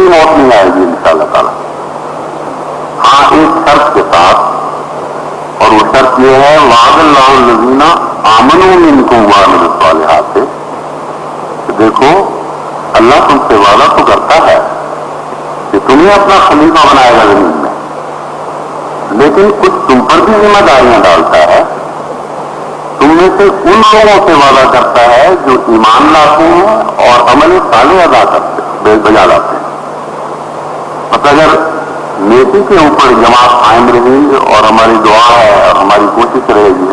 بھی موت نہیں آئے گی انشاءاللہ تعالیٰ. ہاں ایک شرط کے ساتھ, اور وہ شرط یہ ہے وعد اللہ الذین آمنوا منکم وعملوا الصالحات سے. دیکھو اللہ تم سے وعدہ تو کرتا ہے کہ تمہیں اپنا خلیفہ بنائے گا زمین میں, لیکن کچھ تم پر بھی ذمہ داریاں ڈالتا ہے. تم میں سے ان لوگوں سے وعدہ کرتا ہے جو ایمان لاتے ہیں اور عمل صالح ادا کرتے ہیں, بجا لاتے ہیں. مطلب اگر نیکی کے اوپر جماعت قائم رہی, اور ہماری دعا ہے اور ہماری کوشش رہے گی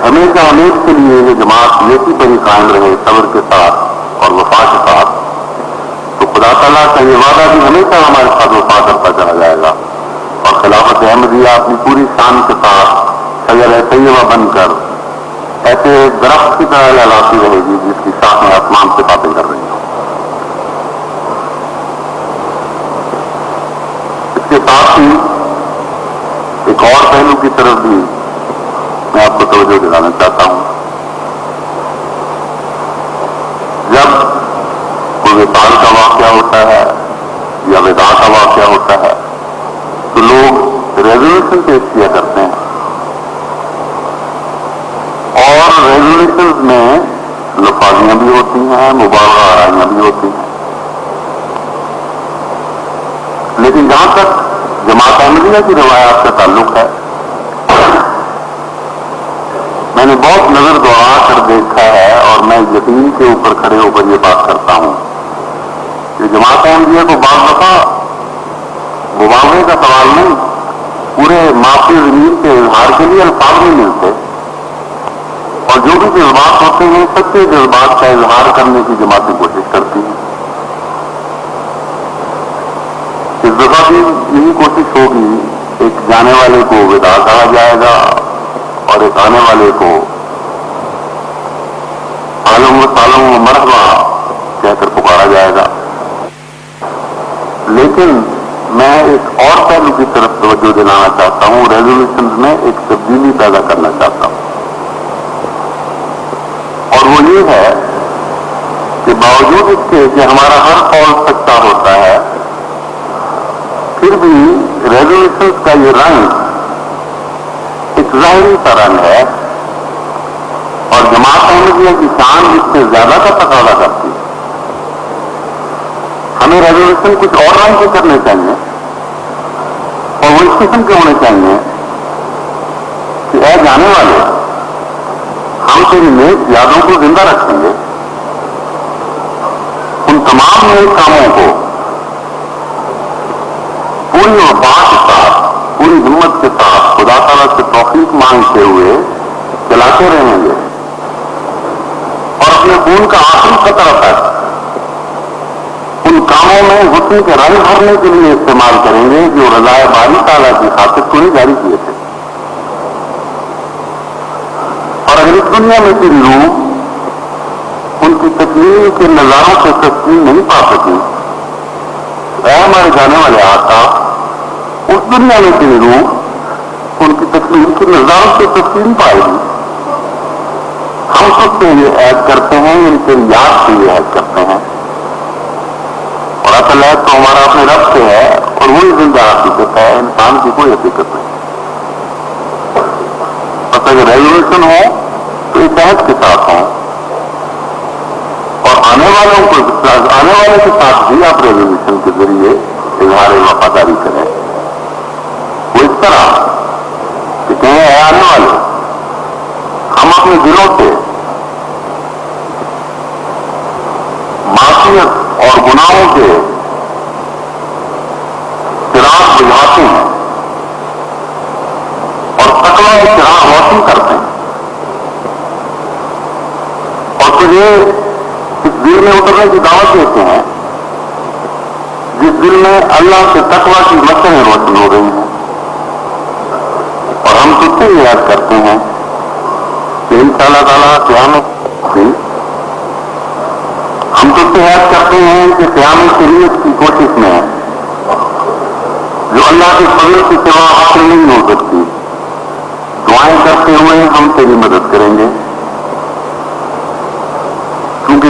ہمیشہ امید کے لیے یہ جماعت نیکی پر ہی قائم رہے صبر کے ساتھ اور وفا کے ساتھ, تو خدا تعالیٰ کا یہ وعدہ بھی ہمیشہ ہمارے ساتھ وفا کرتا چلا جائے گا. اور خلافت احمدیہ اپنی پوری شان کے ساتھ شجر طیبہ بن کر ایسے درخت کی طرح لہلاتی رہے گی جس کی شاخیں آسمان سے باتیں کر رہی ہوں. اس کے ساتھ ہی ایک اور پہلو کی طرف بھی میں آپ کو توجہ دلانا چاہتا ہوں. جب کوئی وصال کا واقعہ ہوتا ہے یا ودا کا واقعہ ہوتا ہے تو لوگ ریزولوشن پیش کیا کرتے ہیں, اور ریزولوشن میں لفاظیاں بھی ہوتی ہیں, مبالغہ آرائیاں بھی ہوتی ہیں. لیکن جہاں تک جماعت احمدیہ کی روایات کا تعلق ہے, میں نے بہت نظر دوڑا کر دیکھا ہے, اور میں یقین کے اوپر کھڑے ہو کر یہ بات کرتا ہوں کہ جماعت احمدیہ کو بعض دفعہ مبالغے کا سوال نہیں, پورے معافی زمین کے اظہار کے لیے الفاظ نہیں ملتے, اور جو بھی جذبات ہوتے ہیں سچے جذبات کا اظہار کرنے کی جماعتیں کوشش کرتی ہیں. اس دفعہ بھی یہی کوشش ہوگی, ایک جانے والے کو ودا کہا جائے گا اور ایک آنے والے کو عالم و سالم و مرحبا کہہ کر پکارا جائے گا. لیکن میں ایک اور پہلو کی طرف توجہ دلانا چاہتا ہوں, ریزولوشنز میں ایک تبدیلی پیدا کرنا چاہتا ہوں, اور وہ یہ ہے کہ باوجود اس کے کہ ہمارا ہر قول سچا ہوتا ہے, پھر بھی ریزولوشنز کا یہ رنگ ایک ظاہری سا رنگ ہے, اور جماعت احمدیہ کی شان اس سے زیادہ کا تقاضا کرتی ہے. ہمیں ریزولوشن کچھ اور رنگ کے کرنے چاہیے, اور وہ اس قسم کے ہونے چاہیے کہ اے جانے والے, ہم تیری نیک یادوں کو زندہ رکھیں گے, ان تمام نیک کاموں کو پوری وفا کے ساتھ, پوری ہمت کے ساتھ خدا تعالیٰ سے توفیق مانگتے ہوئے چلاتے رہیں گے, اور اپنے خون کا آخری قطرہ تک ان کاموں میں حسن کے رنگ بھرنے کے لیے استعمال کریں گے جو رضائے باری تعالیٰ کی خاطر کوئی جاری کیے تھے. اور اگر اس دنیا میں تیری روح ان کی تکمیل کے نظاروں سے تسلیم نہیں پا سکی, اے ہمارے جانے والے آقا, اس دنیا میں تیری روح ان کی تکمیل کے نظاروں سے تسلیم پائے گی. ہم سب سے یہ عہد کرتے ہیں, ان کے یاد سے یہ عہد کرتے ہیں, اور اصل عہد تو ہمارا اپنے رب سے ہے, اور وہی زندہ حقیقت ہے, انسان کی کوئی حقیقت نہیں. بس اگر ریزولوشن ہو تو اس عہد کے ساتھ ہوں, اور آنے والے کے ساتھ بھی آپ ریزولوشن کے ذریعے اظہار وفاداری کریں. وہ اس طرح کہ کہیں اے آنے والے, ہم اپنے دلوں سے معصیت اور گناہوں کے چراغ بجھاتے ہیں اور تقویٰ کے چراغ روشن کرتے ہیں, اور تجھے اس دل میں اترنے کی دعوت دیتے ہیں جس دل میں اللہ سے تقویٰ کی مسئلیں روشن ہو رہی ہیں. اور ہم تجھ سے یاد کرتے ہیں کہ انشاءاللہ تعالیٰ قیامت کی, ہم تجھ سے یاد کرتے ہیں کہ قیامت شریعت کی کوشش میں جو اللہ کے فضل کے سوا حاصل نہیں ہو سکتی, دعائیں کرتے ہوئے ہم تیری مدد کریں گے, کیونکہ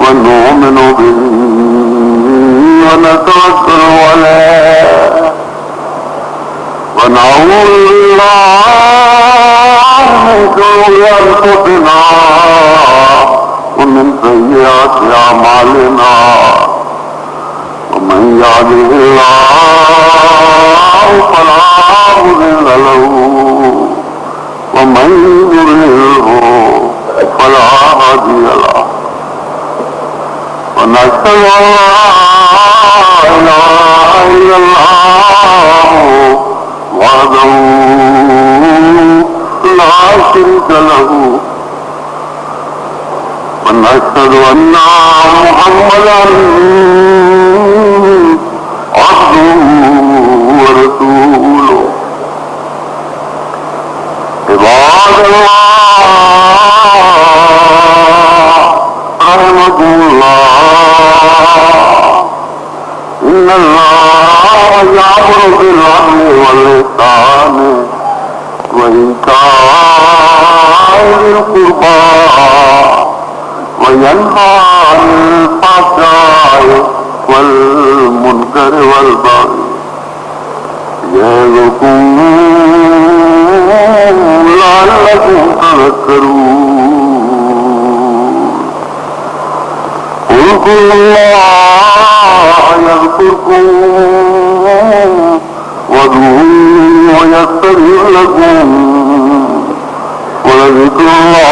ونؤمن به ونتوكل عليه ونعوذ بالله من شرور أنفسنا ومن سيئات أعمالنا ومن يهده الله فلا مضل له ومن يضلله فلا هادي له ونشهد أن لا إله الله وحده لا شريك له ونشهد أن محمدا عبده ورسوله عباد الله رحمكم الله إن الله يأمر بالعدل والإحسان وإيتاء ذي القربى وينهى عن الفحشاء والمنكر والبغي يعظكم لعلكم تذكرون اذكروا الله يذكركم وادعوه يستجب لكم ولذكر الله